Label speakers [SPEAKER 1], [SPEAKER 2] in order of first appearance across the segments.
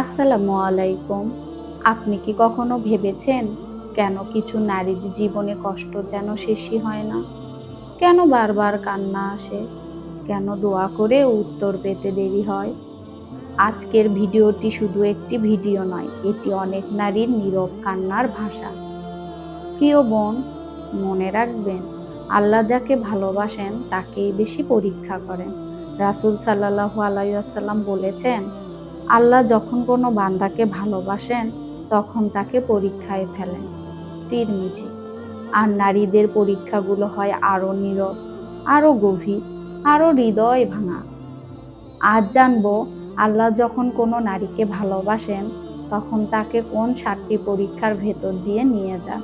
[SPEAKER 1] আসসালামু আলাইকুম। আপনি কি কখনো ভেবেছেন কেন কিছু নারীর জীবনে কষ্ট যেন শেষই হয় না? কেন বারবার কান্না আসে? কেন দোয়া করে উত্তর পেতে দেরি হয়? আজকের ভিডিওটি শুধু একটি ভিডিও নয়, এটি অনেক নারীর নীরব কান্নার ভাষা। প্রিয় বোন, মনে রাখবেন, আল্লাহ যাকে ভালোবাসেন তাকেই বেশি পরীক্ষা করেন। রাসূল সাল্লাল্লাহু আলাইহি ওয়াসাল্লাম বলেছেন, আল্লাহ যখন কোনো বান্দাকে ভালোবাসেন তখন তাকে পরীক্ষায় ফেলেন। তিরমিজি। আর নারীদের পরীক্ষাগুলো হয় আরও নীরব, আরও গভীর, আরও হৃদয় ভাঙা। আজ জানবো, আল্লাহ যখন কোনো নারীকে ভালোবাসেন তখন তাকে কোন 7টি পরীক্ষার ভেতর দিয়ে নিয়ে যান।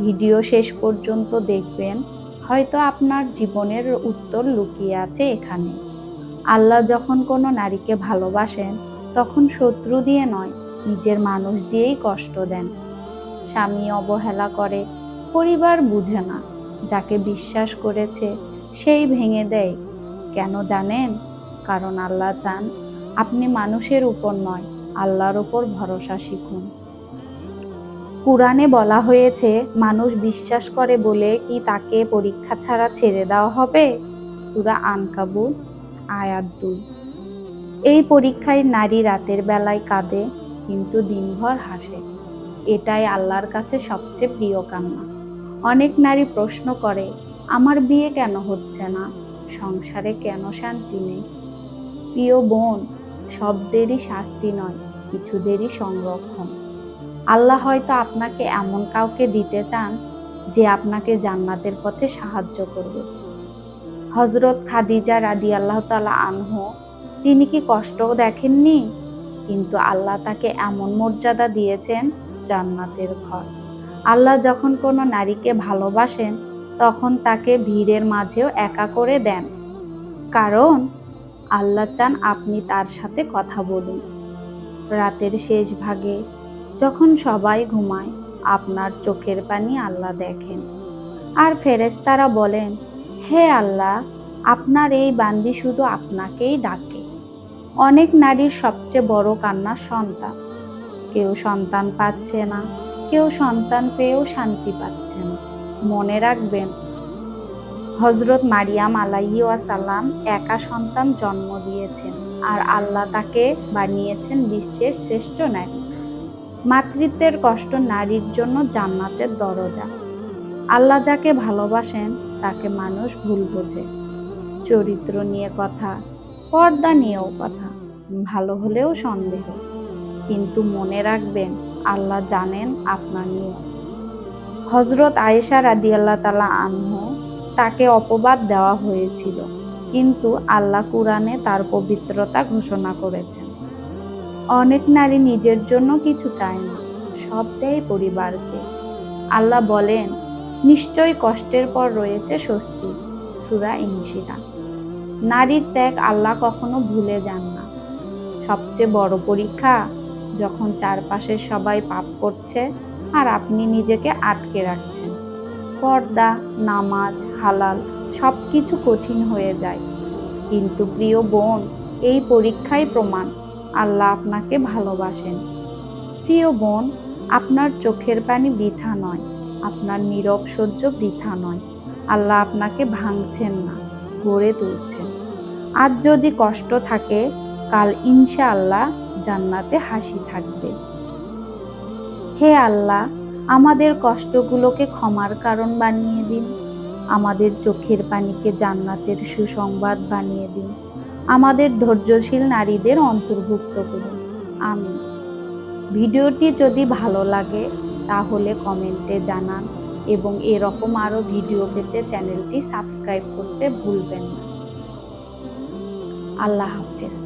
[SPEAKER 1] ভিডিও শেষ পর্যন্ত দেখবেন, হয়তো আপনার জীবনের উত্তর লুকিয়ে আছে এখানে। আল্লাহ যখন কোনো নারীকে ভালোবাসেন তখন শত্রু দিয়ে নয়, নিজের মানুষ দিয়েই কষ্ট দেন। স্বামী অবহেলা করে, পরিবার বুঝে না, যাকে বিশ্বাস করেছে সেই ভেঙে দেয়। কেন জানেন? কারণ আল্লাহ চান আপনি মানুষের উপর নয়, আল্লাহর উপর ভরসা শিখুন। কুরআনে বলা হয়েছে, মানুষ বিশ্বাস করে বলে কি তাকে পরীক্ষা ছাড়া ছেড়ে দেওয়া হবে? সূরা আনকাবুত আয়াত 2। এই পরীক্ষায় নারী রাতের বেলায় কাঁদে কিন্তু দিনভর হাসে। এটাই আল্লাহর কাছে সবচেয়ে প্রিয় কান্না। অনেক নারী প্রশ্ন করে, আমার বিয়ে কেন হচ্ছে না? সংসারে কেন শান্তি নেই? প্রিয় বোন, সবদেরই শাস্তি নয়, কিছুদেরই সংরক্ষণ। আল্লাহ হয়তো আপনাকে এমন কাউকে দিতে চান যে আপনাকে জান্নাতের পথে সাহায্য করবে। হযরত খাদিজা রাদিয়াল্লাহু তাআলা আনহু, তিনি কি কষ্টও দেখেননি? কিন্তু আল্লাহ তাকে এমন মর্যাদা দিয়েছেন, জান্নাতের ঘর। আল্লাহ যখন কোনো নারীকে ভালোবাসেন তখন তাকে ভিড়ের মাঝেও একা করে দেন। কারণ আল্লাহ চান আপনি তার সাথে কথা বলুন। রাতের শেষ ভাগে যখন সবাই ঘুমায়, আপনার চোখের পানি আল্লাহ দেখেন। আর ফেরেশতারা বলেন, হে আল্লাহ, আপনার এই বান্দি শুধু আপনাকেই ডাকে। অনেক নারীর সবচেয়ে বড় কান্না সন্তান। কেউ সন্তান পাচ্ছে না, কেউ সন্তান পেয়েও শান্তি পাচ্ছে না। মনে রাখবেন, হযরত মারিয়াম আলাইহিস সালাম একা সন্তান জন্ম দিয়েছেন, আর আল্লাহ তাকে বানিয়েছেন বিশ্বের শ্রেষ্ঠ নারী। মাতৃত্বের কষ্ট নারীর জন্য জান্নাতের দরজা। আল্লাহ যাকে ভালোবাসেন তাকে মানুষ ভুল বোঝে। চরিত্র নিয়ে কথা, পর্দা নিয়েও কথা, ভালো হলেও সন্দেহ। কিন্তু মনে রাখবেন, আল্লাহ জানেন আপনার নিয়ম। হযরত আয়েশা রাদিয়াল্লাহু তাআলা আনহু, তাকে অপবাদ দেওয়া হয়েছিল, কিন্তু আল্লাহ কুরআনে তার পবিত্রতা ঘোষণা করেছেন। অনেক নারী নিজের জন্য কিছু চায় না, সব দেয় পরিবারকে। আল্লাহ বলেন, নিশ্চয়ই কষ্টের পর রয়েছে স্বস্তি। সূরা ইনশিরা। নারীর ত্যাগ আল্লাহ কখনো ভুলে যান না। সবচেয়ে বড় পরীক্ষা যখন চারপাশের সবাই পাপ করছে আর আপনি নিজেকে আটকে রাখছেন। পর্দা, নামাজ, হালাল সবকিছু কঠিন হয়ে যায়। কিন্তু প্রিয় বোন, এই পরীক্ষাই প্রমাণ আল্লাহ আপনাকে ভালোবাসেন। প্রিয় বোন, আপনার চোখের পানি বৃথা নয়, আপনার নীরব সহ্য বৃথা নয়। আল্লাহ আপনাকে ভাঙছেন না, গড়ে তুলছেন। আজ যদি কষ্ট থাকে, কাল ইনশাআল্লাহ জান্নাতে হাসি থাকবে। হে আল্লাহ, আমাদের কষ্টগুলোকে ক্ষমার কারণ বানিয়ে দিন। আমাদের চোখের পানিকে জান্নাতের সুসংবাদ বানিয়ে দিন। আমাদের ধৈর্যশীল নারীদের অন্তর্ভুক্ত করুন। আমিন। ভিডিওটি যদি ভালো লাগে তাহলে কমেন্টে জানান এবং এরকম আরও ভিডিও পেতে চ্যানেলটি সাবস্ক্রাইব করতে ভুলবেন না। আল্লাহ হাফেজ।